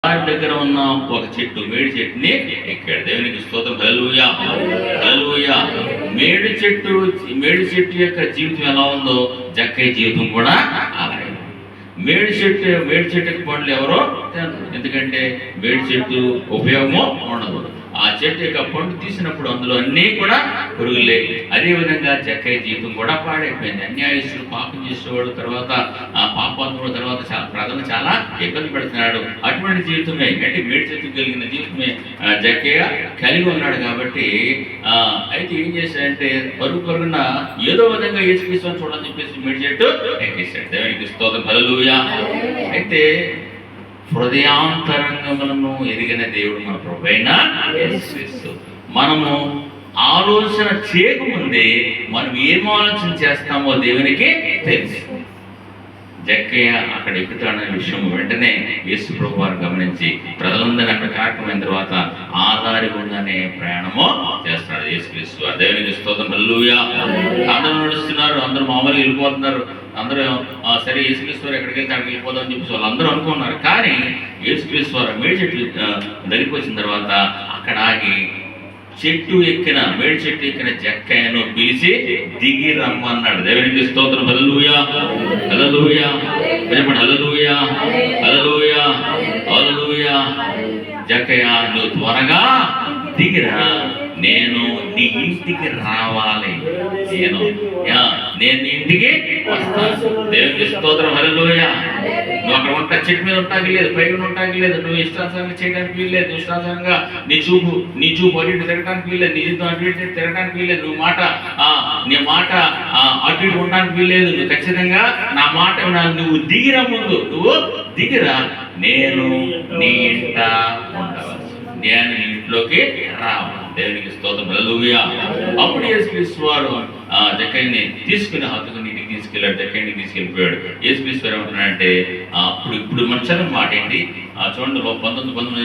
వారి దగ్గర ఉన్న ఒక చెట్టు, మేడి చెట్టుని ఎక్కాడు. దేవునికి స్తోత్రం. హల్లెలూయా, హల్లెలూయా. మేడి చెట్టు యొక్క జీవితం ఎలా ఉందో జక్కయ్య జీవితం కూడా అలాగే. మేడి చెట్టుకి పండ్లు ఎవరో తినరు, ఎందుకంటే మేడి చెట్టు ఉపయోగమో ఉండదు. ఆ చెట్టు యొక్క పండు తీసినప్పుడు అందులో అన్నీ కూడా పురుగులే. అదేవిధంగా జక్కయ్య జీవితం కూడా పాడైపోయింది. అన్యాయస్తుడు, పాపం చేసేవాడు, తర్వాత ఆ పాపాత్ముడు, తర్వాత ప్రజలు చాలా ఇబ్బంది పెడుతున్నాడు. అటువంటి జీవితమే, అంటే మేడి చెట్టు కలిగిన జీవితమే జక్కయ్య కలిగి ఉన్నాడు. కాబట్టి అయితే ఏం చేశాడంటే పరుగున ఏదో విధంగా యేసుక్రీస్తుని చూడని చెప్పేసి మేడి చెట్టు ఎక్కేశాడు. దేవునికి స్తోత్రం. హల్లెలూయా. అయితే హృదయాంతరంగములను ఎరిగిన దేవుడు మన ప్రభువైన యేసుక్రీస్తు. మనము ఆలోచన చేయకముందే మనం ఏం ఆలోచన చేస్తామో దేవునికి తెలుసు. జక్కయ్య అక్కడ ఎక్కుతాడనే విషయం వెంటనే యేసు ప్రభు వారు గమనించి ప్రజలందరినీ అక్కడ కార్యక్రమం తర్వాత ఆధారి గుండానే ప్రయాణము చేస్తున్నాడు యేసుక్రీస్తు. దేవునికి స్తోత్రం. హల్లెలూయా. అందరూ నడుస్తున్నారు, అందరూ మామూలుగా వెళ్ళిపోతున్నారు. అందరూ సరే యేసుక్రీస్తు వారు ఎక్కడికి వెళ్తే అక్కడికి వెళ్ళిపోదాం అని చెప్పేసి వాళ్ళందరూ అనుకున్నారు. కానీ యేసుక్రీస్తు వారు మేడి చెట్టు దగ్గరికి వచ్చిన తర్వాత అక్కడ ఆగి మేడి చెట్టు ఎక్కిన జక్కయ్యను పిలిచి దిగి రమ్మన్నాడు. దేవునికి స్తోత్రం. హల్లెలూయా, హల్లెలూయా. హల్లెలూయా, హల్లెలూయా, హల్లెలూయా. జక్కయ్య, నువ్వు త్వరగా దిగిరా, నేను నీ ఇంటికి రావాలి, నేను నీ ఇంటికి వస్తాను. దేవునికి స్తోత్రం. హల్లెలూయా. నువ్వు అక్కడ ఉంటా, చెట్టు మీద ఉంటాకి లేదు, పైన ఉంటాకి లేదు, నువ్వు ఇష్టానుసారంగా చేయడానికి వీల్లేదు, నువ్వు ఇష్టానుసారంగా నీ చూపు అటు ఇటు తిరగడానికి వీల్లేదు, నీ జీవితం అటు ఇటు తిరగడానికి వీల్లేదు, నీ మాట అటు ఇటు ఉండడానికి వీల్లేదు. నువ్వు ఖచ్చితంగా నా మాట నువ్వు దిగిరా, ముందు నువ్వు దిగిరా, నేను నీ ఇంట ఉండవచ్చు, నేను ఇంట్లోకి రావాలి. దేవునికి స్తోత్రం. హల్లెలూయా. అప్పుడు యేసుక్రీస్తు వారు జక్కయ్యని తీసుకుని హత్తుకుని ఇంటికి తీసుకెళ్ళాడు. జక్కయ్యని తీసుకెళ్ళిపోయాడు. యేసుక్రీస్తు వారు ఏమంటున్నాడంటే ఇప్పుడు మనుషుల మాట ఏంటి చూడండి, 19